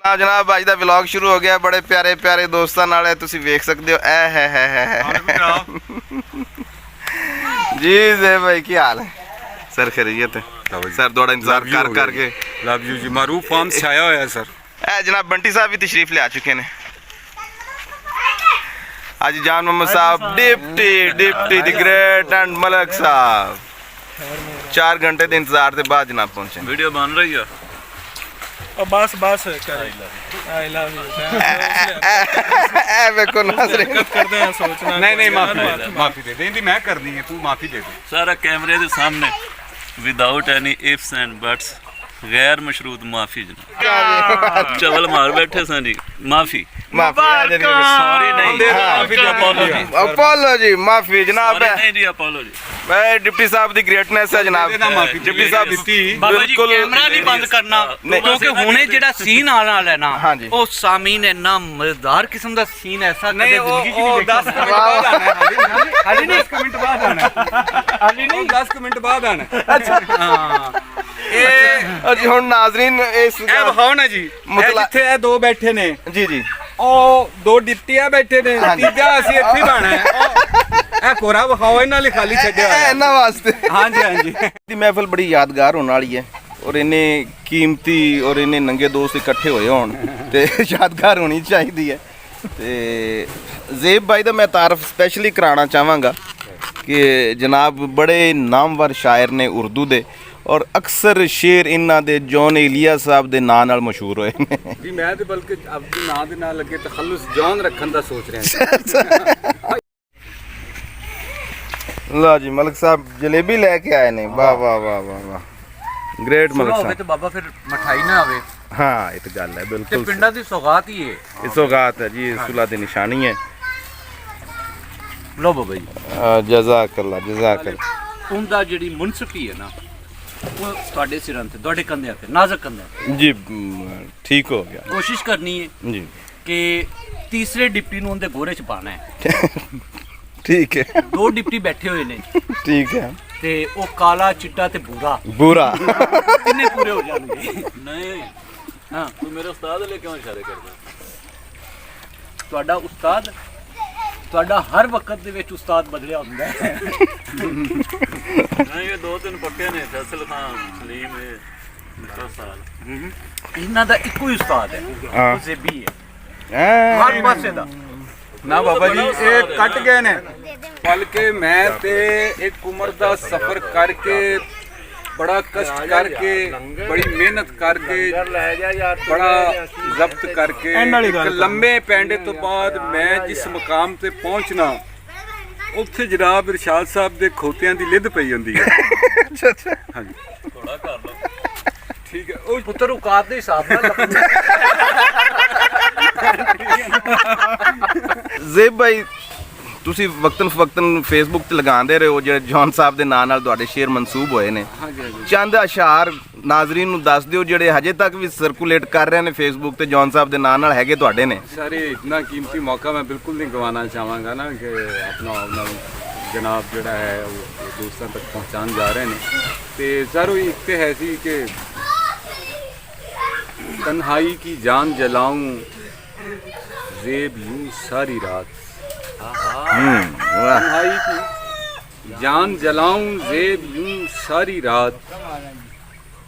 जनाब अज का व्लॉग शुरू हो गया। बड़े प्यारे प्यारे दोस्तों नाल तुसीं वेख सकते हो। जी जे भाई की हाल है सर? खैरियत है सर? थोड़ा इंतजार कर करके लव यू जी। मारूफ फार्म से आया होया सर। जनाब बंटी साहब भी तशरीफ ले आ चुके हैं। आज जान मोहम्मद साहब deputy deputy the great and Malak साहब 4 घंटे के इंतजार के बाद जनाब पहुंचे। वीडियो बन रही है बस बस नहीं माफी दे दे मैं करनी है, तू माफी दे दे। सारा कैमरे के सामने without any ifs and buts गैर मशरूत माफी जनाब। चवल मार बैठे सन जी। माफी सॉरी नहीं, अपोलॉजी माफी जनाब। नहीं जी अपोलॉजी। भाई डिप्टी साहब दी ग्रेटनेस है जनाब। डिप्टी साहब बिल्कुल कैमरा नहीं बंद करना क्योंकि हुणे जेड़ा सीन आने वाला है ना ओ सामीन इतना मजेदार किस्म दा सीन ऐसा कदे जिंदगी च नहीं 10 मिनट बाद आना है। हाली नहीं 10 मिनट बाद आना है। हाली नहीं 10 मिनट बाद आना है। अच्छा हां जी हुन नाज़रीन इस ए बखाओ ना जी जिथे ए दो बैठे ने जी जी ओ दो डिप्टिया बैठे ने तीजा असि इथे बाना है। ए कोरा बखाओ इना ले खाली छड्या है इना वास्ते। हां जी हां जी। दी महफिल बड़ी यादगार होने वाली है और इन्हें कीमती और इन्हें नंगे दोस्त इकट्ठे होए होण ते यादगार होनी चाहिदी है। ते ज़ेब भाई दा मैं तारफ स्पेशली कराना चाहांगा कि जनाब बड़े नामवर शायर ने उर्दू दे और अक्सर शेर इन्हां दे जॉन एलिया साहब दे नाम नाल मशहूर होए ने जी। मैं ते बल्कि अपने नाम दे नाल लगे तखल्लुस जॉन रखन दा सोच रहा। लो जी मलिक साहब जलेबी लेके आए ने। वाह वाह वाह वाह वाह ग्रेट मलिक साहब। तो बाबा फिर मठाई ना आवे। हाँ ये तो गल है ते बिल्कुल। पिंडा दी सौगात ही है। ये सौगात है जी, सुलह दी निशानी है। लो बाबा जी जज़ाकल्लाह जज़ाकल्लाह। उनदा जेड़ी मुनसिफी है ना वो ਤੁਹਾਡੇ ਸਿਰਾਂ ਤੇ ਤੁਹਾਡੇ ਕੰਧਿਆਂ ਤੇ ਨਾਜ਼ੁਕ ਕੰਧਿਆਂ ਤੇ जी ठीक हो गया ਕੋਸ਼ਿਸ਼ ਕਰਨੀ ਹੈ जी ਕਿ ਤੀਸਰੇ ਡਿਪਟੀ ਨੂੰ ਉਹਦੇ ਗੋਰੇ ਚ ਪਾਣਾ ਹੈ। ठीक है ਦੋ ਡਿਪਟੀ ਬੈਠੇ ਹੋਏ ਨੇ ठीक है ਤੇ ਉਹ ਕਾਲਾ ਚਿੱਟਾ ਤੇ ਬੂਰਾ बुरा ਕਿੰਨੇ ਪੂਰੇ ਹੋ ਜਾਣਗੇ। नहीं ਹਾਂ तू मेरे उस्ताद ले क्यों इशारे करदा? ਤੁਹਾਡਾ ਉਸਤਾਦ ਤੁਹਾਡਾ ਹਰ ਵਕਤ ਦੇ ਵਿੱਚ ਉਸਤਾਦ ਬਦਲਿਆ ਹੁੰਦਾ ਹੈ। नहीं ये 2-3 पक्के ने फैसल खान सलीम है 10 साल। ਇਹਨਾਂ ਦਾ ਇੱਕੋ ਹੀ ਉਸਤਾਦ ਹੈ ਹਾਂ। ਉਹ ਜ਼ੇਬੀ ਹੈ ਹਰ ਪਾਸੇ ਦਾ। ਨਾ ਬਾਬਾ ਜੀ ਇਹ ਕੱਟ ਗਏ ਨੇ ਬਲਕਿ ਮੈਂ ਤੇ ਇੱਕ ਉਮਰ ਦਾ ਸਫ਼ਰ ਕਰਕੇ ਬੜਾ ਕਸ਼ਟ ਕਰਕੇ ਬੜੀ ਮਿਹਨਤ ਕਰਕੇ ਬੜਾ ਜ਼ਬਤ ਕਰਕੇ ਇੱਕ ਲੰਮੇ ਪੈਂਡੇ ਤੋਂ ਬਾਅਦ ਮੈਂ ਜਿਸ ਮੁਕਾਮ ਤੇ ਪਹੁੰਚਣਾ ਉੱਥੇ ਜਨਾਬ ਇਰਸ਼ਾਦ ਸਾਹਿਬ ਦੇ ਖੋਤਿਆਂ ਦੀ ਲਿੱਧ ਪਈ ਹੁੰਦੀ ਹੈ। अच्छा अच्छा ਹਾਂਜੀ थोड़ा कर लो ਠੀਕ ਹੈ। ਉਹ ਪੁੱਤਰ ਔਕਾਤ ਦੇ ਹਿਸਾਬ ਨਾਲ ज़ेब भाई ਤੁਸੀਂ ਵਕਤਨ ਫਵਕਤਨ ਫੇਸਬੁੱਕ ਤੇ ਲਗਾਉਂਦੇ ਰਹੇ ਹੋ ਜਿਹੜੇ ਜੌਨ ਸਾਹਿਬ ਦੇ ਨਾਂ ਨਾਲ ਤੁਹਾਡੇ ਸ਼ੇਰ ਮਨਸੂਬ ਹੋਏ ਨੇ। ਹਾਂਜੀ ਹਾਂਜੀ ਚੰਦ ਅਸ਼ਾਰ ਨਾਜ਼ਰੀਨ ਨੂੰ ਦੱਸ ਦਿਓ ਜਿਹੜੇ ਹਜੇ ਤੱਕ ਵੀ ਸਰਕੂਲੇਟ ਕਰ ਰਹੇ ਨੇ ਫੇਸਬੁੱਕ ਤੇ ਜੌਨ ਸਾਹਿਬ ਦੇ ਨਾਂ ਨਾਲ ਹੈਗੇ ਤੁਹਾਡੇ ਨੇ। सर ये इतना कीमती मौका मैं बिल्कुल नहीं गंवाना चाहांगा ना कि अपना जनाब जोड़ा है वो दोस्तों तक पहुँचाने जा रहे हैं। तो सर वो एक तो है सी कि तन्हाई की जान जलाऊं ज़ेब यूं सारी रात। वाह तन्हाई की जान जलाऊं ज़ेब यूं सारी रात।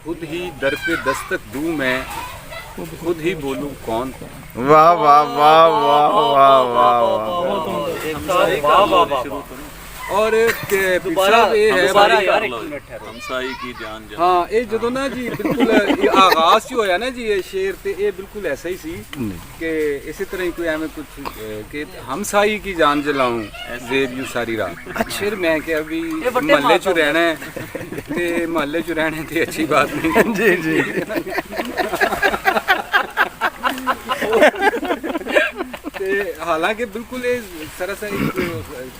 खुद ही दर पे दस्तक दूं मैं खुद ही बोलूं कौन। वाह वाह वाह वाह वाह वाह और ये है हमसाई की जान जा। हाँ ये जो ना जी बिल्कुल ये आगाज ही होया ना जी ये शेर ते ये बिल्कुल ऐसा ही सी कि इसी तरह ही कोई एवं कुछ कि हमसाई की जान जलाऊं ज़ेब यूं सारी रात। फिर मैं क्या अभी महल्ले च रहना है ते महल्ले च रहने ते अच्छी बात नहीं। जी जी हालांकि बिल्कुल ये सरासर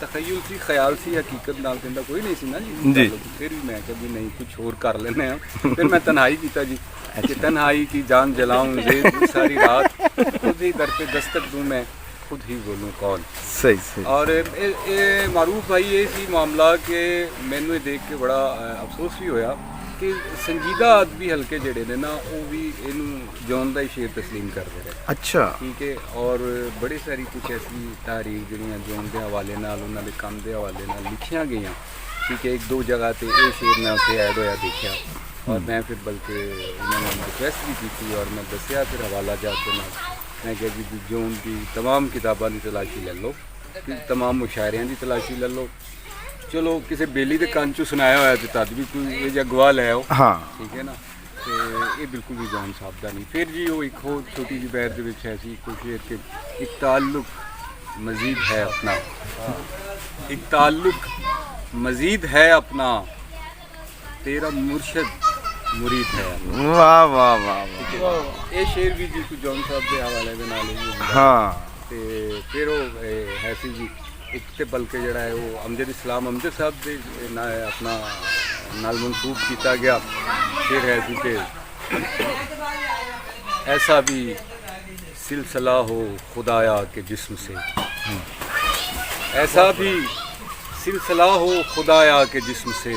तखय्युल सी ख्याल सी हकीकत नाल कहंदा कोई नहीं सी ना जी। फिर भी मैं कभी नहीं कुछ और कर लेने हैं। फिर मैं तन्हाई कीता जी कि तन्हाई की जान जलाऊं ज़ेब सारी रात। खुद ही दर पे दस्तक दूं मैं खुद ही बोलूं कौन। सही सही। और ये मारूफ भाई ये सी मामला कि मैनू देख के बड़ा अफसोस भी होया ਕਿ ਸੰਜੀਦਾ ਆਦਮੀ ਹਲਕੇ ਜਿਹੜੇ ਨੇ ਨਾ ਉਹ ਵੀ ਇਹਨੂੰ ਜੌਨ ਦਾ ਹੀ ਸ਼ੇਰ ਤਸਲੀਮ ਕਰਦੇ ਰਹੇ। ਅੱਛਾ ਠੀਕ ਹੈ। ਔਰ ਬੜੀ ਸਾਰੀ ਕੁਝ ਐਸੀ ਤਾਰੀਖ ਜਿਹੜੀਆਂ ਜੌਨ ਦੇ ਹਵਾਲੇ ਨਾਲ ਉਹਨਾਂ ਦੇ ਕੰਮ ਦੇ ਹਵਾਲੇ ਨਾਲ ਲਿਖੀਆਂ ਗਈਆਂ। ਠੀਕ ਹੈ। ਇੱਕ ਦੋ ਜਗ੍ਹਾ ਤੇ ਇਹ ਸ਼ੇਰ ਮੈਂ ਉੱਥੇ ਐਡ ਹੋਇਆ ਦੇਖਿਆ ਔਰ ਮੈਂ ਫਿਰ ਬਲਕਿ ਉਹਨਾਂ ਨੇ ਰਿਕੁਐਸਟ ਵੀ ਕੀਤੀ ਔਰ ਮੈਂ ਦੱਸਿਆ ਫਿਰ ਹਵਾਲਾ ਜਾਤ ਦੇ ਨਾਲ ਮੈਂ ਕਿਹਾ ਜੀ ਜੌਨ ਦੀ तमाम ਕਿਤਾਬਾਂ ਦੀ ਤਲਾਸ਼ੀ ਲੈ ਲਓ, तमाम ਮੁਸ਼ਾਇਰਿਆਂ ਦੀ ਤਲਾਸ਼ੀ ਲੈ ਲਓ। ਚਲੋ ਕਿਸੇ ਬੇਲੀ ਦੇ ਕੰਨ 'ਚੋਂ ਸੁਣਾਇਆ ਹੋਇਆ ਤੇ ਤਦ ਵੀ ਕੋਈ ਇਹ ਜਿਹਾ ਗਵਾਹ ਲੈ ਆਓ। ਹਾਂ ਠੀਕ ਹੈ ਨਾ। ਤੇ ਇਹ ਬਿਲਕੁਲ ਵੀ ਜੌਨ ਸਾਹਿਬ ਦਾ ਨਹੀਂ। ਫਿਰ ਜੀ ਉਹ ਇੱਕ ਹੋਰ ਛੋਟੀ ਜਿਹੀ ਬੈਰ ਦੇ ਵਿੱਚ ਹੈ ਸੀ ਕੋਈ ਸ਼ੇਰ ਕਿ ਇੱਕ ਤਾल्लुक मजीद है अपना, एक ताल्लुक मजीद है अपना, तेरा मुर्शद मुरीद है। ਵਾਹ ਵਾਹ ਵਾਹ ਵਾਹ। ਇਹ ਸ਼ੇਰ ਵੀ ਜੀ ਕੋਈ ਜੌਨ ਸਾਹਿਬ ਦੇ ਹਵਾਲੇ ਦੇ ਨਾਲ ਹੀ ਹਾਂ। ਤੇ ਫਿਰ ਉਹ ਹੈ ਸੀ ਜੀ ਇੱਕ ਤੇ ਬਲਕਿ ਜਿਹੜਾ ਹੈ ਉਹ ਅਮਜਦ ਇਸਲਾਮ ਅਮਜਦ ਸਾਹਿਬ ਦੇ ਆਪਣਾ ਨਾਲ ਮਨਸੂਬ ਕੀਤਾ ਗਿਆ ਸ਼ੇਰ ਹੈ ਜੀ ਕਿ ऐसा भी सिलसिला हो खुदाया के जिस्म से, ऐसा भी सिलसिला हो खुदाया के जिस्म से,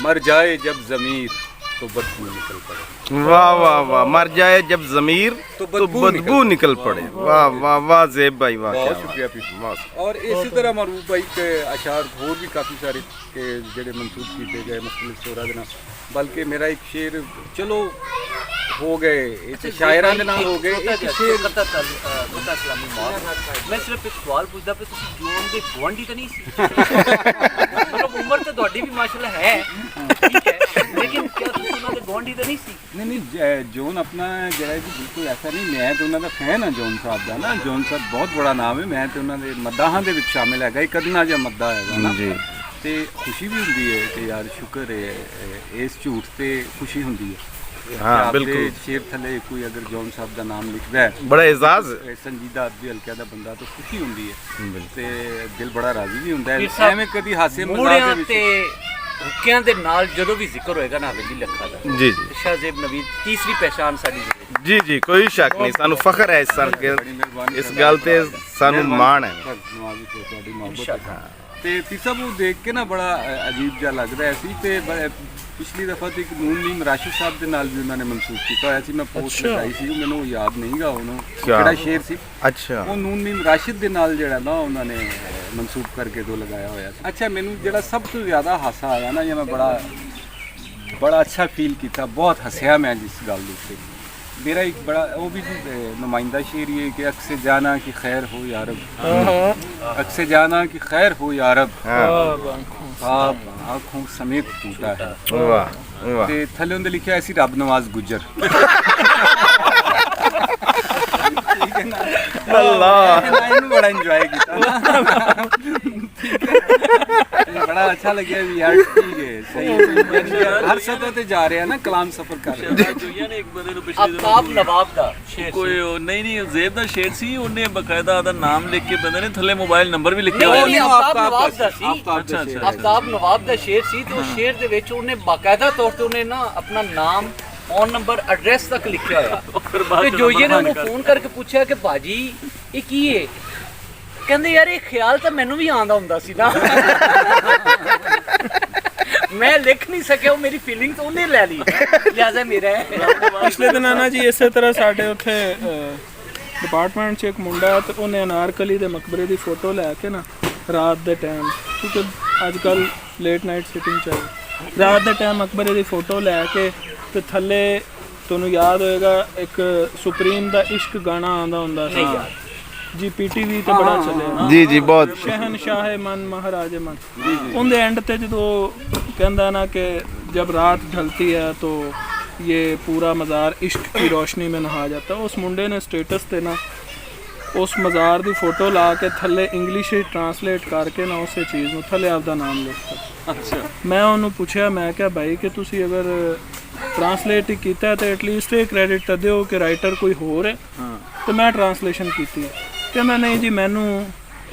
मर जाए जब ज़मीर तो बदबू निकल पड़े। वाह वाह वाह। मर जाए जब ज़मीर तो बदबू निकल पड़े। वाह वाह वाह ज़ेब भाई वाह। बहुत शुक्रिया पीपी। और इसी तरह मरूफ भाई के अशार होर भी काफ़ी सारे के जेडे मंसूब किए गए मुख्तलिफ शोरा दे नाल। बल्कि मेरा एक शेर चलो हो गए शायरां दे नाल हो गए एक शेर ਮੈਂ ਸਿਰਫ ਇੱਕ ਸਵਾਲ ਪੁੱਛਦਾ ਪਿਆ ਤੁਸੀਂ ਜੋਨ ਦੇ ਗੁਆਂਢੀ ਤਾਂ ਨਹੀਂ ਸੀ? ਮਤਲਬ ਉਮਰ ਤਾਂ ਤੁਹਾਡੀ ਵੀ ਮਾਸ਼ਾਅੱਲਾ ਹੈ ਠੀਕ ਹੈ ਲੇਕਿਨ ਕਿਆ ਤੁਸੀਂ ਉਹਨਾਂ ਦੇ ਗੁਆਂਢੀ ਤਾਂ ਨਹੀਂ ਸੀ? नहीं जॉन अपना जरा जी बिल्कुल ऐसा नहीं। मैं तो उन्होंने फैन हाँ जॉन साहब का ना। जॉन साहब बहुत बड़ा नाम है। मैं तो उन्होंने मद्दाहां दे विच शामिल है एक अदना जिहा मद्दा है ना जी। ते खुशी भी हुंदी है कि यार शुक्र है इस झूठ ते खुशी हुंदी है। हाँ बिल्कुल। शेर थले कोई अगर जॉन साहब का नाम लिखदा है बड़ा एजाज संजीदा आदमी हल्के दा बंदा तो खुशी हुंदी है ते दिल बड़ा राजी भी हुंदा है। एवें कदी हासे मजाक दे विच ਹੁੱਕਿਆਂ ਦੇ ਨਾਲ ਜਦੋਂ ਵੀ ਜ਼ਿਕਰ ਹੋਏਗਾ ਨਾ ਹਵੇਲੀ ਲੱਖਾ ਦਾ जी जी ਸ਼ਾਹਜ਼ੇਬ ਨਵੀਦ ਤੀਸਰੀ ਪਹਿਚਾਨ ਸਾਡੀ जी जी कोई शक नहीं। सानू फखर है इस सर के इस गल ते सानू मान है। ਤੁਹਾਡੀ ਮੁਹੱਬਤ ਤੇ ਪੀ ਸਾਹਿਬ ਉਹ ਦੇਖ ਕੇ ਨਾ ਬੜਾ ਅਜੀਬ ਜਿਹਾ ਲੱਗ ਰਿਹਾ ਸੀ ਤੇ ਪਿਛਲੀ ਦਫਾ ਤੇ ਇੱਕ ਨੂਨ ਰਾਸ਼ਿਦ ਸਾਹਿਬ ਦੇ ਨਾਲ ਵੀ ਉਹਨਾਂ ਨੇ ਮਨਸੂਬ ਕੀਤਾ ਹੋਇਆ ਸੀ। ਮੈਂ ਪੋਸਟ ਲਗਾਈ ਸੀ ਮੈਨੂੰ ਯਾਦ ਨਹੀਂਗਾ ਉਹਨੂੰ ਕਿਹੜਾ ਸ਼ੇਰ ਸੀ। अच्छा ਉਹ ਨੂਨ ਰਾਸ਼ਿਦ ਦੇ ਨਾਲ ਜਿਹੜਾ ਨਾ ਉਹਨਾਂ ਨੇ ਮਨਸੂਬ ਕਰਕੇ ਦੋ ਲਗਾਇਆ ਹੋਇਆ ਸੀ। ਅੱਛਾ ਮੈਨੂੰ ਜਿਹੜਾ ਸਭ ਤੋਂ ਜ਼ਿਆਦਾ ਹਾਸਾ ਆਇਆ ਨਾ ਜਾਂ ਮੈਂ ਬੜਾ ਅੱਛਾ ਫੀਲ ਕੀਤਾ ਬਹੁਤ ਹੱਸਿਆ ਮੈਂ ਜਿਸ ਗੱਲ ਦੇ ਉੱਤੇ। मेरा एक बड़ा वो भी नुमाइंदा शेर ये कि अक्से जाना कि खैर हो यारब, अक्से जाना कि खैर हो यारब, आप आँखों समेत टूटा है। ते थले उन्हें लिखा ऐसी रब नवाज गुजर। अल्लाह बड़ा एंजॉय किया बड़ा अच्छा लगे भी यार ठीक है सही हर सतह ते जा रहे हैं ना कलाम सफर कर रहे हैं। ਜੋਈਆ ਨੇ ਇੱਕ ਬੰਦੇ ਨੂੰ ਪਿਛਲੀ ਆਫਤਾਬ ਨਵਾਬ ਦਾ ਸ਼ੇਰ ਕੋਈ ਨਹੀਂ ਜ਼ੇਬ ਦਾ ਸ਼ੇਰ ਸੀ ਉਹਨੇ ਬਕਾਇਦਾ ਉਹਦਾ ਨਾਮ ਲਿਖ ਕੇ ਬੰਦੇ ਨੇ ਥੱਲੇ ਮੋਬਾਈਲ ਨੰਬਰ ਵੀ ਲਿਖਿਆ ਹੋਇਆ ਨਹੀਂ ਆਫਤਾਬ ਨਵਾਬ ਦਾ ਸੀ। ਅੱਛਾ ਆਫਤਾਬ ਨਵਾਬ ਦਾ ਸ਼ੇਰ ਸੀ ਤੇ ਉਹ ਸ਼ੇਰ ਦੇ ਵਿੱਚ ਉਹਨੇ ਬਾਕਾਇਦਾ ਤੌਰ ਤੇ ਉਹਨੇ ਨਾ ਆਪਣਾ ਨਾਮ ਫੋਨ ਨੰਬਰ ਐਡਰੈਸ ਤੱਕ ਲਿਖਿਆ ਹੋਇਆ ਤੇ ਜੋਈਏ ਨੇ ਉਹਨੂੰ ਫੋਨ ਕਰਕੇ ਪੁੱਛਿਆ ਕਿ ਭਾਜੀ ਇਹ ਕੀ ਹੈ? ਕਹਿੰਦੇ ਯਾਰ ਇਹ ਖਿਆਲ ਤਾਂ ਮੈਨੂੰ ਵੀ ਆਉਂਦਾ ਹੁੰਦਾ ਸੀ ਨਾ ਮੈਂ ਲਿਖ ਨਹੀਂ ਸਕਿਆ ਉਹ ਮੇਰੀ ਫੀਲਿੰਗ ਤਾਂ ਉਹਨੇ ਲੈ ਲਈ ਲਿਆਜ਼ਾ ਮੇਰਾ ਹੈ। ਪਿਛਲੇ ਦਿਨਾਂ ਨਾ ਜੀ ਇਸੇ ਤਰ੍ਹਾਂ ਸਾਡੇ ਉੱਥੇ ਡਿਪਾਰਟਮੈਂਟ 'ਚ ਇੱਕ ਮੁੰਡਾ ਤੇ ਉਹਨੇ ਅਨਾਰਕਲੀ ਦੇ ਮਕਬਰੇ ਦੀ ਫੋਟੋ ਲੈ ਕੇ ਨਾ ਰਾਤ ਦੇ ਟਾਈਮ ਕਿਉਂਕਿ ਅੱਜ ਕੱਲ ਲੇਟ ਨਾਈਟ ਸਿਟਿੰਗ ਚੱਲ ਰਾਤ ਦੇ ਟਾਈਮ ਮਕਬਰੇ ਦੀ ਫੋਟੋ ਲੈ ਕੇ ਤੇ ਥੱਲੇ ਤੁਹਾਨੂੰ ਯਾਦ ਹੋਏਗਾ ਇੱਕ ਸੁਪਰੀਮ ਦਾ ਇਸ਼ਕ ਗਾਣਾ ਆਉਂਦਾ ਹੁੰਦਾ ਸੀ ਜੀ ਪੀਟੀਵੀ ਤੇ ਬੜਾ ਚੱਲਿਆ जी जी बहुत शहनशाह मन महाराज मन उनके एंड ते जो कहता ना कि जब रात ढलती है तो ये पूरा मज़ार इश्क की रोशनी में नहा जाता है। उस मुंडे ने स्टेटस ते ना उस मज़ार की फोटो ला के थले इंग्लिश ट्रांसलेट करके ना उस चीज़ में थले आपका नाम लिखता। अच्छा मैं उन्होंने पूछा मैं क्या भाई कि तुसी अगर ट्रांसलेट ही किया तो एटलीस्ट ये क्रेडिट तो दो कि राइटर कोई होर है तो मैं ट्रांसलेशन की कि मैं नहीं जी मैनू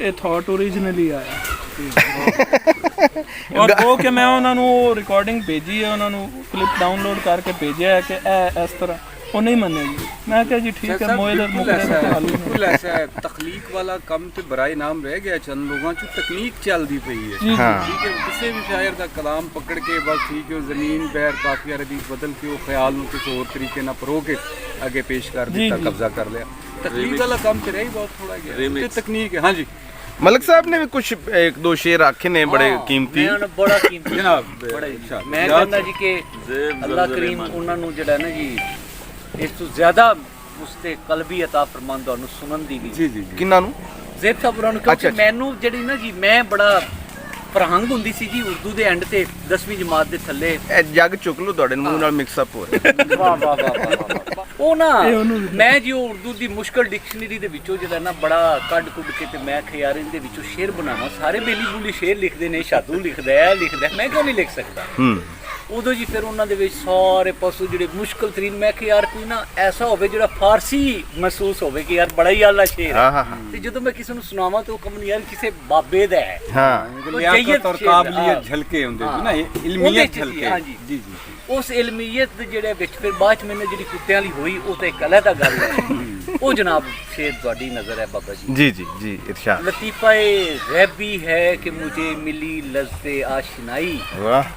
ये थॉट ओरिजिनली आया और वो कि मैं उन्होंने रिकॉर्डिंग भेजी है उन्होंने क्लिप डाउनलोड करके भेजा है कि इस तरह ਉਹ ਨਹੀਂ ਮੰਨੇ ਜੀ। मैं क्या जी ठीक है मोए दर मुकरे में तो हाल ही नहीं। बिल्कुल ऐसा है तखलीक वाला कम तो बराए नाम रह गया चंद लोगों की तकनीक चलती पई है हाँ। ठीक है किसी भी शायर का कलाम पकड़ के बस ठीक है जमीन बैर काफिया रदीफ बदल के वो ख्याल ਨੂੰ किसी और तरीके ना परो के आगे पेश कर दिया कब्जा कर लिया तकलीक वाला काम तो रही बहुत थोड़ा गया ये तकनीक है हाँ जी ਮਲਕ ਸਾਹਿਬ ਨੇ ਵੀ ਕੁਝ ਇੱਕ ਦੋ ਸ਼ੇਰ ਆਖੇ ਨੇ ਬੜੇ ਕੀਮਤੀ ਮੈਂ ਬੜਾ ਕੀਮਤੀ जनाब ਬੜਾ ਮੈਂ ਕਹਿੰਦਾ ਜੀ ਕਿ ਅੱਲਾਹ ਕਰੀਮ ਉਹਨਾਂ ਨੂੰ ਜਿਹੜਾ ਨਾ ਜੀ ਇਸ ਤੋਂ ਜ਼ਿਆਦਾ ਉਸਤੇ ਕਲਬੀ ਅਤਾ ਫਰਮਾਨ ਤੁਹਾਨੂੰ ਸੁਣਨ ਦੀ ਵੀ जी जी जी ਕਿੰਨਾਂ ਨੂੰ ਜ਼ੇਬ ਸਾਹਿਬ ਉਹਨਾਂ ਨੂੰ ਕਿਉਂਕਿ ਅੱਛਾ। ਮੈਨੂੰ ਜਿਹੜੀ ਨਾ ਜੀ ਮੈਂ ਬੜਾ ਫਰਹੰਗ ਹੁੰਦੀ ਸੀ ਜੀ ਉਰਦੂ ਦੇ ਐਂਡ ਤੇ 10ਵੀਂ ਜਮਾਤ ਦੇ ਥੱਲੇ ਇਹ ਜੱਗ ਚੁੱਕ ਲਓ ਤੁਹਾਡੇ ਮੂੰਹ ਨਾਲ ਮਿਕਸ ਅਪ ਹੋ ਰਿਹਾ ਵਾਹ ਵਾਹ ਵਾਹ ਉਹ ਨਾ ਮੈਂ ਜੀ ਉਹ ਉਰਦੂ ਦੀ ਮੁਸ਼ਕਲ ਡਿਕਸ਼ਨਰੀ ਦੇ ਵਿੱਚੋਂ ਜਿਹੜਾ ਨਾ ਬੜਾ ਕੱਢ ਕੁੱਢ ਕੇ ਤੇ ਮੈਂ ਖਿਆਰ ਇਹਦੇ ਵਿੱਚੋਂ ਸ਼ੇਰ ਬਣਾਵਾਂ ਸਾਰੇ ਬੇਲੀ ਬੁਲੀ ਸ਼ੇਰ ਲਿਖਦੇ ਨੇ ਸ਼ਾਦੂ ਲਿਖਦਾ ਹੈ ਮੈਂ ਕਿਉਂ ਨਹੀਂ ਲਿਖ ਸਕਦਾ ਹੂੰ ਉਦੋਂ ਜੀ ਫਿਰ ਉਹਨਾਂ ਦੇ ਵਿੱਚ ਸਾਰੇ ਪਾਸੋਂ ਜਿਹੜੇ ਮੁਸ਼ਕਲ ਤਰੀਨ ਮੈਂ ਕਿ ਯਾਰ ਕੋਈ ਨਾ ਐਸਾ ਹੋਵੇ ਜਿਹੜਾ ਫਾਰਸੀ ਮਹਿਸੂਸ ਹੋਵੇ ਕਿ ਯਾਰ ਬੜਾ ਹੀ ਆਲਾ ਸ਼ੇਰ ਹਾਂ ਹਾਂ ਹਾਂ ਤੇ ਜਦੋਂ ਮੈਂ ਕਿਸੇ ਨੂੰ ਸੁਣਾਵਾਂ ਤੇ ਉਹ ਕਮਨ ਯਾਰ ਕਿਸੇ ਬਾਬੇ ਦਾ ਹੈ ਹਾਂ ਉਹ लियाकत जय्यद और शेर, काबिलियत हाँ। झलके होंगे हाँ। ना ਉਹਦੇ इल्मियत ਚ झलके हाँ जी। जी जी ਉਸ ਇਲਮੀਅਤ ਦੇ ਜਿਹੜੇ ਵਿੱਚ ਫਿਰ ਬਾਅਦ ਚ ਮੈਨੂੰ ਜਿਹੜੀ ਕੁੱਤਿਆਂ ਵਾਲੀ ਹੋਈ ਉਹ ਤਾਂ ਇੱਕ ਅਲੱਗ ਗੱਲ ਹੈ ਉਹ ਜਨਾਬ ਸ਼ੇਰ ਤੁਹਾਡੀ ਨਜ਼ਰ ਹੈ ਬਾਬਾ ਜੀ ਜੀ ਜੀ ਜੀ ਇਰਸ਼ਾਦ लतीफ़ा गैबी है कि मुझे मिली लज़्ज़े आशनाई ਵਾਹ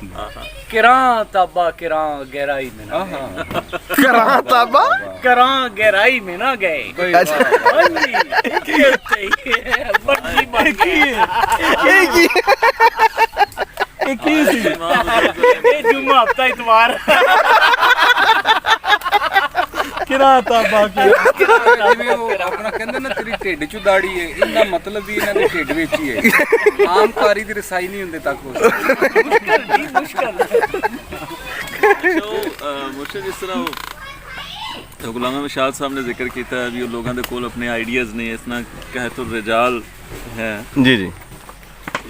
किरां ताबा किरां गहराई में ना ਕਰਾਂ ਤਾਬਾ किरां गहराई में ना गए अच्छा। हाँ जी, ये चाहिए, मर्जी बन गई। ਇਹ ਕੀ ਇਹ ਕੀ ਸੀ ये जुम्मा हफ्ता इतवार ਕਿਰਾ ਤਾਬਾ ਕੀ ਜਿਵੇਂ ਉਹ ਆਪਣਾ ਕਹਿੰਦੇ ਨਾ ਤੇਰੀ ਢਿੱਡ ਚ ਦਾੜੀ ਹੈ ਇਹਦਾ ਮਤਲਬ ਵੀ ਇਹਨਾਂ ਦੇ ਢਿੱਡ ਵਿੱਚ ਹੀ ਹੈ ਆਮ ਕਾਰੀ ਦੀ ਰਸਾਈ ਨਹੀਂ ਹੁੰਦੇ ਤੱਕ ਹੋ मुश्किल ਮੁਰਸ਼ਿਦ ਜਿਸ ਤਰ੍ਹਾਂ ਉਹ ਗੁਲਾਮ ਅਹਿਮਦ ਸ਼ਾਹ ਸਾਹਿਬ ਨੇ ਜ਼ਿਕਰ ਕੀਤਾ ਹੈ ਵੀ ਉਹ ਲੋਕਾਂ ਦੇ ਕੋਲ ਆਪਣੇ ਆਈਡੀਆਜ਼ ਨੇ ਇਸ ਤਰ੍ਹਾਂ ਕਹਿਤੁਰ ਰਿਜਾਲ ਹੈ ਜੀ ਜੀ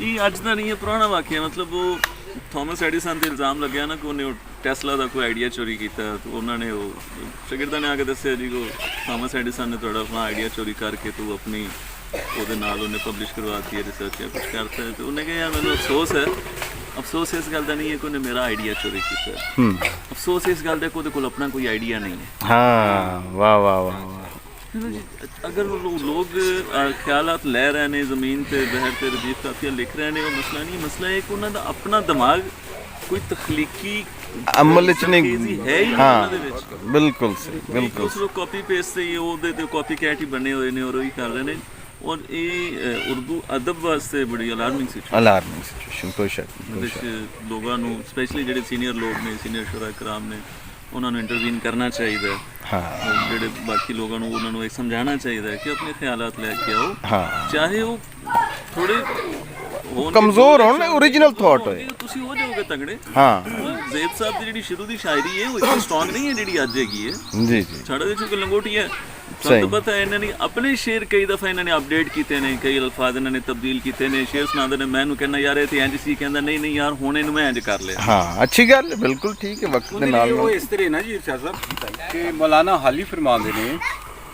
ਇਹ ਅੱਜ ਦਾ ਨਹੀਂ ਹੈ ਪੁਰਾਣਾ ਵਾਕਿਆ ਮਤਲਬ ਉਹ ਥਾਮਸ ਐਡੀਸਨ ਤੇ ਇਲਜ਼ਾਮ ਲੱਗਿਆ ਨਾ ਕਿ ਉਹਨੇ ਉਹ ਟੈਸਲਾ ਦਾ ਕੋਈ ਆਈਡੀਆ ਚੋਰੀ ਕੀਤਾ ਤੇ ਉਹਨਾਂ ਨੇ ਉਹ ਸ਼ਾਗਿਰਦਾਂ ਨੇ ਆ ਕੇ ਦੱਸਿਆ ਜੀ ਕਿ ਥਾਮਸ ਐਡੀਸਨ ਨੇ ਤੁਹਾਡਾ ਆਪਣਾ ਆਈਡੀਆ ਚੋਰੀ ਕਰਕੇ ਤੂੰ ਆਪਣੀ ਉਹਦੇ ਨਾਲ ਉਹਨੇ ਪਬਲਿਸ਼ ਕਰਵਾਤੀ ਹੈ ਰਿਸਰਚ ਜਾਂ ਕੁਝ ਕਰਤਾ ਹੈ ਤੇ ਉਹਨੇ ਕਿਹਾ ਯਾਰ ਮੈਨੂੰ ਅਫਸੋਸ ਇਸ ਗੱਲ ਦਾ ਨਹੀਂ ਹੈ ਕਿ ਉਹਨੇ ਮੇਰਾ ਆਈਡੀਆ ਚੋਰੀ ਕੀਤਾ ਹੂੰ ਅਫਸੋਸ ਇਸ ਗੱਲ ਦਾ ਕਿ ਉਹਦੇ ਕੋਲ ਆਪਣਾ ਕੋਈ ਆਈਡੀਆ ਨਹੀਂ ਹੈ ਹਾਂ ਵਾਹ ਵਾਹ ਵਾਹ ਵਾਹ अगर वो लोग ख्यालात ले रहे हैं ज़मीन पे बहर पे रदीफ काफिया लिख रहे हैं वो मसला नहीं मसला है कि उन्होंने अपना दिमाग कोई तख्लीकी ਅਮਲ ਚ ਨਹੀਂ है ही ਹਾਂ नहीं उन्होंने विच ਬਿਲਕੁਲ ਸਹੀ ਬਿਲਕੁਲ ਉਸ ਨੂੰ ਕਾਪੀ ਪੇਸਟ ਤੇ ਉਹਦੇ ਤੇ ਕਾਪੀ ਕੈਟ ਹੀ ਬਣੇ ਹੋਏ ਨੇ ਔਰ ਉਹੀ ਕਰ ਰਹੇ ਨੇ ਔਰ ਇਹ ਉਰਦੂ ਅਦਬ ਵਾਸਤੇ ਬੜੀ ਅਲਾਰਮਿੰਗ ਸਿਚੁਏਸ਼ਨ ਅਲਾਰਮਿੰਗ ਸਿਚੁਏਸ਼ਨ ਕੋਈ ਸ਼ੱਕ ਨਹੀਂ, ਕੋਈ ਸ਼ੱਕ ਵਿੱਚ ਲੋਕਾਂ ਨੂੰ ਸਪੈਸ਼ਲੀ ਜਿਹੜੇ ਸੀਨੀਅਰ ਲੋਕ ਨੇ ਸੀਨੀਅਰ ਸ਼ੁਰਾ ਕਰਾਮ ਨੇ ਉਹਨਾਂ ਨੂੰ ਇੰਟਰਵੀਨ ਕਰਨਾ ਚਾਹੀਦਾ ਹੈ ਹਾਂ ਜਿਹੜੇ ਬਾਕੀ ਲੋਕਾਂ ਨੂੰ ਉਹਨਾਂ ਨੂੰ ਇਹ ਸਮਝਾਉਣਾ ਚਾਹੀਦਾ ਹੈ ਕਿ ਆਪਣੇ ਖਿਆਲਾਤ ਲੈ ਕੇ ਆਓ ਹਾਂ ਚਾਹੇ ਉਹ ਥੋੜੇ ਕਮਜ਼ੋਰ ਹੋਣ ਓਰੀਜਨਲ ਥਾਟ ਹੋਏ ਤੁਸੀਂ ਹੋ ਜਾਓਗੇ ਤਗੜੇ ਹਾਂ ਜ਼ੇਬ ਸਾਹਿਬ ਦੀ ਜਿਹੜੀ ਸ਼ੁਰੂ ਦੀ ਸ਼ਾਇਰੀ ਹੈ ਉਹ ਇਤਨੀ ਸਟਰੋਂਗ ਨਹੀਂ ਹੈ ਜਿਹੜੀ ਅੱਜ ਹੈਗੀ ਹੈ ਜੀ ਜੀ ਸਾਡਾ ਦੇ ਚੁੱਕ ਲੰਗੋਟੀ ਹੈ ਸਹੀ। ਤੁਹਾਨੂੰ ਪਤਾ ਹੈ ਇਹਨਾਂ ਨੇ ਆਪਣੇ ਸ਼ੇਰ ਕਈ ਦਫਾ ਇਹਨਾਂ ਨੇ ਅਪਡੇਟ ਕੀਤੇ ਨੇ ਕਈ ਅਲਫਾਜ਼ ਇਹਨਾਂ ਨੇ ਤਬਦੀਲ ਕੀਤੇ ਨੇ ਸ਼ੇਰ ਸੁਣਾਉਂਦੇ ਨੇ ਮੈਂ ਇਹਨੂੰ ਕਹਿੰਦਾ ਯਾਰ ਇਹ ਤੇ ਇੰਜ ਸੀ ਕਹਿੰਦਾ ਨਹੀਂ ਨਹੀਂ ਯਾਰ ਹੁਣ ਇਹਨੂੰ ਮੈਂ ਇੰਜ ਕਰ ਲਿਆ ਹਾਂ ਅੱਛੀ ਗੱਲ ਹੈ ਬਿਲਕੁਲ ਠੀਕ ਹੈ ਵਕਤ ਦੇ ਉਹਦੇ ਨਾਲ ਲਈ ਉਹ ਨਾਲ ਇਸ ਤਰ੍ਹਾਂ ਨਾ ਜੀ ਇਰਸ਼ਾਦ ਸਾਹਿਬ ਕਿ ਮੌਲਾਨਾ ਹਾਲੀ ਫਰਮਾਉਂਦੇ ਨੇ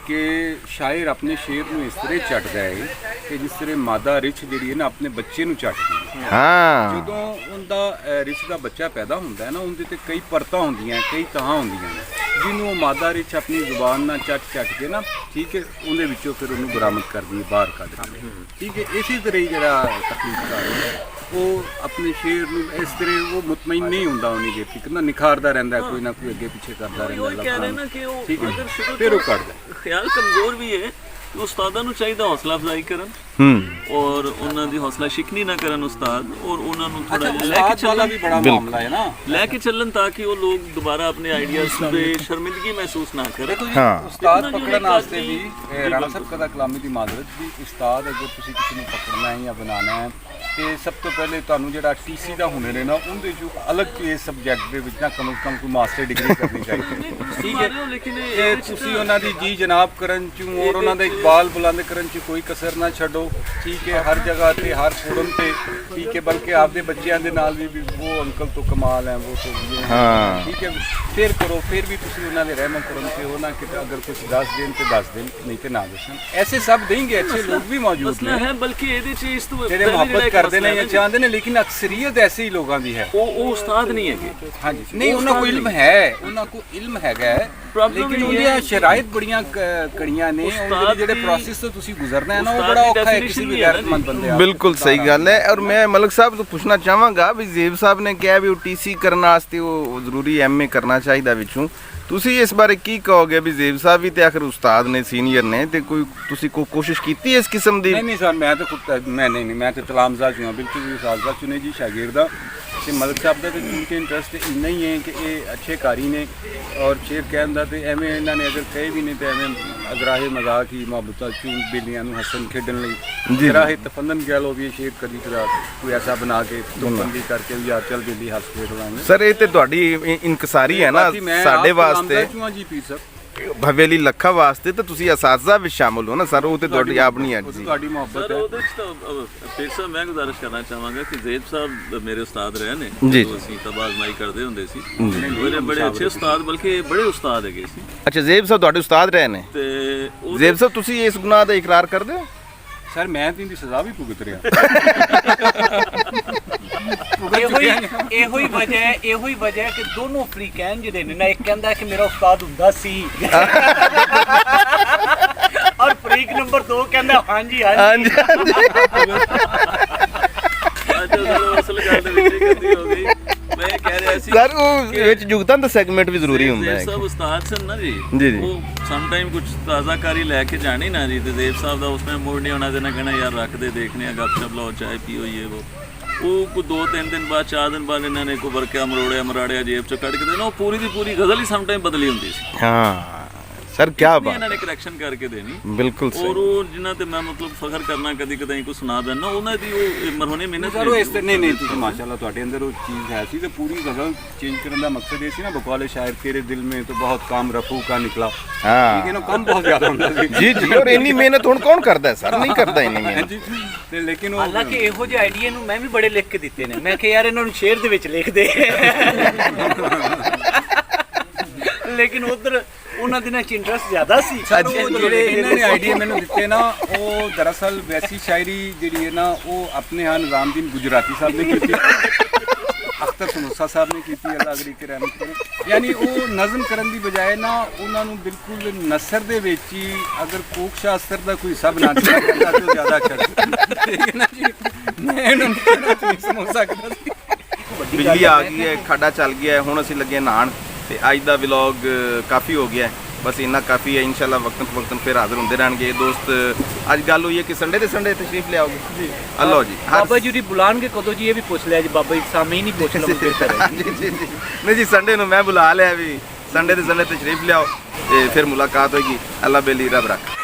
ਕਿ ਸ਼ਾਇਰ ਆਪਣੇ ਸ਼ੇਰ ਨੂੰ ਇਸ ਤਰ੍ਹਾਂ ਚੱਟਦਾ ਹੈ ਕਿ ਜਿਸ ਤਰ੍ਹਾਂ ਮਾਦਾ ਰਿਛ ਜਿਹੜੀ ਹੈ ਨਾ ਆਪਣੇ ਬੱਚੇ ਨੂੰ ਚੱਟਦੀ ਹੈ ਹਾਂ ਜਦੋਂ ਉਹਦਾ ਰਿਛ ਦਾ ਬੱਚਾ ਪੈਦਾ ਹੁੰਦਾ ਹੈ ਨਾ ਉਹਦੇ ਤੇ ਕਈ ਪਰਤਾਂ ਹੁੰਦੀਆਂ ਕਈ ਤਹਾਂ ਹੁੰਦੀਆਂ ਨੇ ਜਿਹਨੂੰ ਉਹ ਮਾਦਾ ਰਿਛ ਆਪਣੀ ਜ਼ੁਬਾਨ ਨਾਲ ਚੱਟ ਕੇ ਨਾ ਠੀਕ ਹੈ ਉਹਦੇ ਵਿੱਚੋਂ ਫਿਰ ਉਹਨੂੰ ਬਰਾਮਦ ਕਰਦੀ ਹੈ ਬਾਹਰ ਕੱਢਦੀ ਹੈ ਠੀਕ ਹੈ ਇਸੇ ਤਰ੍ਹਾਂ ਹੀ ਜਿਹੜਾ ਤਕਲੀਫਦਾਰ ਹੈ ਉਹ ਆਪਣੇ ਸ਼ੇਰ ਨੂੰ ਇਸ ਤਰ੍ਹਾਂ ਉਹ ਮੁਤਮਈਨ ਨਹੀਂ ਹੁੰਦਾ ਉਹਨੀ ਜੇ ਠੀਕ ਨਾ ਨਿਖਾਰਦਾ ਰਹਿੰਦਾ ਕੋਈ ਨਾ ਕੋਈ ਅੱਗੇ ਪਿੱਛੇ ਕਰਦਾ ਉਹ ਰਹਿੰਦਾ ਕਹਿ ਰਹੇ ਨਾ ਕਿ ਉਹ ਠੀਕ ਹੈ ਅਗਰ ਸ਼ੁਰੂ ਫਿਰ ਉਹ ਤੋਂ ਕੱਢਦਾ ਖਿਆਲ ਕਮਜ਼ੋਰ ਵੀ ਹੈ ਤੇ ਉਸਤਾਦਾਂ ਨੂੰ ਚਾਹੀਦਾ ਹੌਸਲਾ ਅਫਜ਼ਾਈ ਕਰਨ ਹੂੰ ਔਰ ਉਹਨਾਂ ਦੀ ਹੌਸਲਾ ਸ਼ਿਕਨੀ ਨਾ ਕਰਨ ਉਸਤਾਦ ਔਰ ਉਹਨਾਂ ਨੂੰ ਥੋੜਾ ਲੈ ਕੇ ਉਸਤਾਦ ਵਾਲਾ ਚੱਲਣ ਵੀ ਬੜਾ ਮਾਮਲਾ ਹੈ ਨਾ ਲੈ ਕੇ ਚੱਲਣ ਤਾਂ ਕਿ ਉਹ ਲੋਕ ਦੁਬਾਰਾ ਆਪਣੇ ਆਈਡੀਆਜ਼ ਤੇ ਸ਼ਰਮਿੰਦਗੀ ਮਹਿਸੂਸ ਨਾ ਕਰੇ ਹਾਂ ਉਸਤਾਦ ਪਕੜਨ ਵਾਸਤੇ ਵੀ ਰਾਣਾ ਸਾਹਿਬ ਕਦਾ ਕਲਾਮੀ ਦੀ ਮਾਜ਼ਰਤ ਵੀ ਉਸਤਾਦ ਅਗਰ ਤੁਸੀਂ ਕਿਸੇ ਨੂੰ ਪਕੜਨਾ ਹੈ ਜਾਂ ਬਣਾਉਣਾ ਹੈ ਤੇ ਸਭ ਤੋਂ ਪਹਿਲੇ ਤੁਹਾਨੂੰ ਜਿਹੜਾ ਟੀਸੀ ਦਾ ਹੁਨਰ ਹੈ ਨਾ ਉਹਦੇ ਜੋ ਅਲੱਗ ਇਸ ਸਬਜੈਕਟ ਦੇ ਵਿੱਚ ਨਾ ਕਮ ਕਮ ਕੋਈ ਮਾਸਟਰ ਡਿਗਰੀ ਕਰਨੀ ਚਾਹੀਦੀ ਹੈ ਠੀਕ ਹੈ ਲੇਕਿਨ ਇਹ ਤੁਸੀਂ ਉਹਨਾਂ ਦੀ ਜੀ ਜਨਾਬ ਕਰਨ ਚ ਔਰ ਉਹਨਾਂ ਦਾ ਇਕਬਾਲ ਬੁਲੰਦ ਕਰਨ ਚ ਕੋਈ ਕਸਰ ਨਾ ਛੱਡੋ ਚਲੋ ਠੀਕ ਹੈ, ਹਰ ਜਗ੍ਹਾ ਤੇ ਹਰ ਫੋਰਮ ਤੇ ਠੀਕ ਹੈ, ਬਲਕਿ ਆਪਦੇ ਬੱਚਿਆਂ ਦੇ ਨਾਲ ਵੀ ਉਹ ਅੰਕਲ ਤੋਂ ਕਮਾਲ ਹੈ, ਉਹ ਤੋਂ ਵੀ ਹਾਂ। ਠੀਕ ਹੈ, ਫਿਰ ਕਰੋ, ਫਿਰ ਵੀ ਤੁਸੀਂ ਉਹਨਾਂ ਦੇ ਰਹਿਮ ਕਰਮ ਤੇ ਹੋ ਨਾ ਕਿ ਅਗਰ ਕੁਝ ਦੱਸ ਦੇਣ ਤੇ ਦੱਸ ਦੇਣ, ਨਹੀਂ ਤੇ ਨਾ ਦੱਸਣ। ਐਸੇ ਸਭ ਦੇंगे, ਅੱਛੇ ਲੋਕ ਵੀ ਮੌਜੂਦ ਨੇ ਹੈ, ਬਲਕਿ ਇਹਦੇ ਚ ਇਸ ਤੋਂ ਜਿਹੜੇ ਮੁਹੱਬਤ ਕਰਦੇ ਨੇ ਜਾਂ ਚਾਹੁੰਦੇ ਨੇ, ਲੇਕਿਨ ਅਕਸਰੀਅਤ ਐਸੇ ਹੀ ਲੋਕਾਂ ਦੀ ਹੈ। ਉਹ ਉਸਤਾਦ ਨਹੀਂ ਹੈਗੇ। ਹਾਂਜੀ, ਨਹੀਂ ਉਹਨਾਂ ਕੋਲ ਇਲਮ ਹੈ, ਉਹਨਾਂ ਕੋਲ ਇਲਮ ਹੈਗਾ, ਲੇਕਿਨ ਉਹਦੀਆਂ ਸ਼ਰਾਇਤ ਬੜੀਆਂ ਕੜੀਆਂ ਨੇ। ਜਿਹੜੇ ਪ੍ਰੋਸੈਸ ਤੋਂ ਤੁਸੀਂ ਗੁਜ਼ਰਨਾ ਹੈ ਨਾ, ਉਹ ਬੜਾ ਔਖਾ ਹੈ ਕਿਸੇ ਵੀ ਗੈਰਤਮੰਦ ਬੰਦੇ ਦਾ। ਬਿਲਕੁਲ ਸਹੀ ਗੱਲ ਹੈ। ਔਰ ਮੈਂ ਮਲਕ ਸਾਹਿਬ ਤੋਂ ਪੁੱਛਣਾ ਚਾਹਾਂਗਾ ਵੀ ਜ਼ੇਬ ਸਾਹਿਬ ਨੇ ਕਿਹਾ ਵੀ ਉਹ ਟੀਸੀ ਕਰਨ ਵਾਸਤੇ ਉਹ ਜ਼ਰੂਰੀ ਐਮਏ ਕਰਨਾ ਚਾਹੀਦਾ ਵਿੱਚੋਂ, ਤੁਸੀਂ ਇਸ ਬਾਰੇ ਕੀ ਕਹੋਗੇ ਵੀ ਜ਼ੇਬ ਸਾਹਿਬ ਵੀ ਤੇ ਆਖਰ ਉਸਤਾਦ ਨੇ, ਸੀਨੀਅਰ ਨੇ, ਤੇ ਕੋਈ ਤੁਸੀਂ ਕੋਈ ਕੋਸ਼ਿਸ਼ ਕੀਤੀ ਇਸ ਕਿਸਮ ਦੀ? ਨਹੀਂ ਸਰ, ਮੈਂ ਤਾਂ ਖੁਦ ਮੈਂ ਤਾਂ ਤਲਾਮਜ਼ਾ ਚੁਣਾ, ਬਿਲਕੁਲ ਵੀ ਉਸਤਾਦ ਚੁਣੇ ਜੀ ਸ਼ਾਗਿਰਦ ਦਾ। ਤੇ ਮਲਕ ਸਾਹਿਬ ਦਾ ਤੇ ਚੂੰਕਿ ਇੰਟਰਸਟ ਇੰਨਾ ਹੀ ਹੈ ਕਿ ਇਹ ਅੱਛੇ ਕਾਰੀ ਨੇ, ਔਰ ਸ਼ੇਰ ਕਹਿਣ ਦਾ ਤੇ ਐਵੇਂ ਇਹਨਾਂ ਨੇ ਅਗਰ ਕਹੇ ਵੀ ਨਹੀਂ ਤੇ ਐਵੇਂ ਅਗਰਾਹੇ ਮਜ਼ਾਕ ਹੀ ਮੁਹੱਬਤਾਂ ਚੂੰ ਬਿੱਲੀਆਂ ਨੂੰ ਹੱਸਣ ਖੇਡਣ ਲਈ ਰਾਹੇ ਤਫੰਨਨ ਕਹਿ ਲਓ ਵੀ ਸ਼ੇਰ ਕਦੀ ਕਦਾ ਕੋਈ ਐਸਾ ਬਣਾ ਕੇ ਤੁੰਬੰਦੀ ਕਰਕੇ ਵੀ ਯਾਰ ਚੱਲ ਬਿੱਲੀ ਹੱਸ ਖੇਡ ਲਾਂਗੇ। ਸਰ ਇਹ ਤੇ ਤੁਹਾਡੀ ਇਨਕਸਾਰੀ ਹੈ ਨਾ ਸਾਡੇ ਵਾਸਤੇ, ਜੀ ਪੀਰ ਸਾਹਿਬ ਹਵੇਲੀ ਲੱਖਾ ਵਾਸਤੇ, ਤੇ ਤੁਸੀਂ ਅਸਾਤਜ਼ਾ ਵਿੱਚ ਸ਼ਾਮਲ ਹੋ ਨਾ ਸਰ, ਉਹ ਤੇ ਤੁਹਾਡੀ ਆਪਣੀ ਹੈ ਜੀ। ਤੁਹਾਡੀ ਮੁਹੱਬਤ ਸਰ ਹੈ। ਉਹਦੇ ਚ ਤਾਂ ਫਿਰ ਸਾਹਿਬ ਮੈਂ ਗੁਜ਼ਾਰਿਸ਼ ਕਰਨਾ ਚਾਹਾਂਗਾ ਕਿ ਜ਼ੇਬ ਸਾਹਿਬ ਮੇਰੇ ਉਸਤਾਦ ਰਹੇ ਨੇ, ਜੀ। ਜਦੋਂ ਅਸੀਂ ਤਬਾਜ਼ਮਾਈ ਕਰਦੇ ਹੁੰਦੇ ਸੀ, ਬੜੇ ਅੱਛੇ ਉਸਤਾਦ, ਬਲਕਿ ਬੜੇ ਉਸਤਾਦ ਹੈਗੇ ਸੀ। ਅੱਛਾ, ਜ਼ੇਬ ਸਾਹਿਬ ਤੁਹਾਡੇ ਉਸਤਾਦ ਰਹੇ ਨੇ। ਤੇ ਉਹ ਜ਼ੇਬ ਸਾਹਿਬ ਤੁਸੀਂ ਇਸ ਗੁਨਾਹ ਦਾ ਇਕਰਾਰ ਕਰਦੇ ਹੋ? ਸਰ ਮੈਂ ਤਾਂ ਇਹਦੀ ਸਜ਼ਾ ਵੀ ਭੁਗਤ ਰਿਹਾ। ਇਹੋ ਹੀ ਵਜ੍ਹਾ ਹੈ ਕਿ ਦੋਨੋਂ ਫਰੀਕੈਨ ਜਿਹੜੇ ਨੇ ਨਾ, ਇੱਕ ਕਹਿੰਦਾ ਕਿ ਮੇਰਾ ਉਸਤਾਦ ਹੁੰਦਾ ਸੀ ਔਰ ਫਰੀਕ ਨੰਬਰ 2 ਕਹਿੰਦਾ ਹਾਂਜੀ। ਅੱਛਾ ਚਲੋ ਅਸਲ ਗੱਲ ਦੇ ਵਿੱਚ ਇਹ ਗਲਤੀ ਹੋ ਗਈ। ਮੈਂ ਕਹਿ ਰਿਹਾ ਸੀ ਸਰ ਉਹ ਵਿੱਚ ਜੁਗਤਾਂ ਦਾ ਸੈਗਮੈਂਟ ਵੀ ਜ਼ਰੂਰੀ ਹੁੰਦਾ ਹੈ। ਸਭ ਉਸਤਾਦ ਸਨ ਨਾ ਜੀ, ਜੀ ਜੀ। ਉਹ ਸਮ ਟਾਈਮ ਕੁਝ ਤਾਜ਼ਾਕਾਰੀ ਲੈ ਕੇ ਜਾਣੀ ਨਾ ਜੀ, ਤੇ ਜ਼ੇਬ ਸਾਹਿਬ ਦਾ ਉਸ ਟਾਈਮ ਮੂਡ ਨਹੀਂ ਹੋਣਾ, ਦੇਣਾ ਕਹਿਣਾ ਯਾਰ ਰੱਖਦੇ ਦੇਖਨੇ ਆ, ਗੱਪਸ਼ਪ ਲਾਓ, ਚਾय ਪੀਓ, ਇਹ ਉਹ ਕੋ 2-3 ਦਿਨ ਬਾਅਦ 4 ਦਿਨ ਬਾਅਦ ਇਹਨਾਂ ਨੇ ਕੋ ਵਰਕਿਆ ਮਰਾੜਿਆ ਜੇਬ ਚੋਂ ਕੱਢ ਕੇ ਦੇਣਾ, ਉਹ ਪੂਰੀ ਦੀ ਪੂਰੀ ਗਜ਼ਲ ਹੀ ਸਮ ਟਾਈਮ ਬਦਲੀ ਹੁੰਦੀ ਸੀ। ਹਾਂ ਸਰ ਕੀ ਬਾਤ, ਇਹਨਾਂ ਨੇ ਕਰੈਕਸ਼ਨ ਕਰਕੇ ਦੇਣੀ। ਬਿਲਕੁਲ ਸਹੀ। ਔਰ ਉਹ ਜਿਨ੍ਹਾਂ ਤੇ ਮੈਂ ਮਤਲਬ ਫਖਰ ਕਰਨਾ, ਕਦੀ ਕਦਾਈ ਕੋ ਸੁਣਾ ਦੇਣਾ, ਉਹਨਾਂ ਦੀ ਉਹ ਮਰਹੂਨੇ ਮਿਹਨਤ ਸਰ ਉਹ ਇਸ ਤੇ ਨਹੀਂ ਤੁਸੀਂ ਮਾਸ਼ਾਅੱਲਾ ਤੁਹਾਡੇ ਅੰਦਰ ਉਹ ਚੀਜ਼ ਹੈ ਸੀ, ਤੇ ਪੂਰੀ ਗਜ਼ਲ ਚੇਂਜ ਕਰਨ ਦਾ ਮਕਸਦ ਇਹ ਸੀ ਨਾ, ਬਕੌਲੇ ਸ਼ਾਇਰ ਤੇਰੇ ਦਿਲ ਮੇਂ ਤਾਂ ਬਹੁਤ ਕੰਮ ਰਫੂ ਕਾ ਨਿਕਲਾ। ਹਾਂ ਠੀਕ ਹੈ ਨਾ, ਕੰਮ ਬਹੁਤ ਜ਼ਿਆਦਾ ਹੁੰਦਾ ਸੀ। ਜੀ ਜੀ। ਔਰ ਇੰਨੀ ਮਿਹਨਤ ਹੁਣ ਕੌਣ ਕਰਦਾ ਸਰ? ਨਹੀਂ ਕਰਦਾ ਇੰਨੀ ਮਿਹਨਤ। ਤੇ ਲੇਕਿਨ ਉਹ ਹਾਲਾਂਕਿ ਇਹੋ ਜਿਹੇ ਆਈਡੀਆ ਨੂੰ ਮੈਂ ਵੀ ਬੜੇ ਲਿਖ ਕੇ ਦਿੱਤੇ ਨੇ, ਮੈਂ ਕਿਹਾ ਯਾਰ ਇਹਨਾਂ ਨੂੰ ਸ਼ੇਰ ਦੇ ਵਿੱਚ ਲਿਖ ਦੇ, ਲੇਕਿਨ ਉਧਰ ਉਹਨਾਂ ਦਿਨਾਂ ਚ ਇੰਟਰਸਟ ਜ਼ਿਆਦਾ ਸੀ। ਜਿਹੜੇ ਇਹਨਾਂ ਨੇ ਆਈਡੀਆ ਮੈਨੂੰ ਦਿੱਤੇ ਨਾ, ਉਹ ਦਰਅਸਲ ਵੈਸੀ ਸ਼ਾਇਰੀ ਜਿਹੜੀ ਹੈ ਨਾ, ਉਹ ਆਪਣੇ ਹਾਂ ਨਿਜ਼ਾਮਦੀਨ ਗੁਜਰਾਤੀ ਸਾਹਿਬ ਨੇ ਕੀਤੀ, ਅਖਤਰ ਸਮੂਸਾ ਸਾਹਿਬ ਨੇ ਕੀਤੀ, ਅੱਲਾਹ ਅਗਰੀ ਕੇ ਰਹਿਮਤ ਕਰੇ। ਯਾਨੀ ਉਹ ਨਜ਼ਮ ਕਰਨ ਦੀ ਬਜਾਏ ਨਾ, ਉਹਨਾਂ ਨੂੰ ਬਿਲਕੁਲ ਨਸਰ ਦੇ ਵਿੱਚ ਹੀ ਅਗਰ ਕੋਕ ਸ਼ਾਸਤਰ ਦਾ ਕੋਈ ਸਭ ਨਾ ਦਿੱਤਾ ਜਾਂਦਾ ਤਾਂ ਜ਼ਿਆਦਾ ਅੱਛਾ ਸੀ। ਠੀਕ ਹੈ ਨਾ ਜੀ, ਮੈਂ ਇਹਨਾਂ ਨੂੰ ਕਹਿਣਾ ਸਮਝ ਸਕਦਾ ਸੀ। ਬਿਜਲੀ ਆ ਗਈ ਹੈ, ਖਾਡਾ ਚੱਲ ਗਿਆ ਹੈ, ਹੁਣ ਅਸੀਂ ਲੱਗੇ ਨਹਾਣ, ਤੇ ਅੱਜ ਦਾ ਵਲੌਗ ਕਾਫੀ ਹੋ ਗਿਆ, ਬਸ ਇੰਨਾ ਕਾਫੀ ਹੈ। ਇਨਸ਼ਾਅੱਲਾ ਵਕਤਨ ਫਿਰ ਹਾਜ਼ਰ ਹੁੰਦੇ ਰਹਿਣਗੇ ਦੋਸਤ। ਅੱਜ ਗੱਲ ਹੋਈ ਹੈ ਕਿ ਸੰਡੇ ਦੇ ਸੰਡੇ ਤਸ਼ਰੀਫ ਲਿਆਓਗੇ ਜੀ? ਅੱਲਾਹ ਜੀ। ਬਾਬਾ ਜੀ ਬੁਲਾਣਗੇ ਕਦੋਂ ਜੀ? ਇਹ ਵੀ ਪੁੱਛ ਲਿਆ ਜੀ, ਬਾਬਾ ਜੀ ਸਾਹਮਣੇ ਹੀ ਨਹੀਂ ਪੁੱਛ ਲਵਾਂਗੇ। ਜੀ ਨਹੀਂ ਜੀ, ਸੰਡੇ ਨੂੰ ਮੈਂ ਬੁਲਾ ਲਿਆ ਵੀ, ਸੰਡੇ ਦੇ ਸੰਡੇ ਤਸ਼ਰੀਫ ਲਿਆਓ ਤੇ ਫਿਰ ਮੁਲਾਕਾਤ ਹੋਏਗੀ। ਅੱਲਾਹ ਬੇਲੀ ਰੱਬ ਰੱਖ।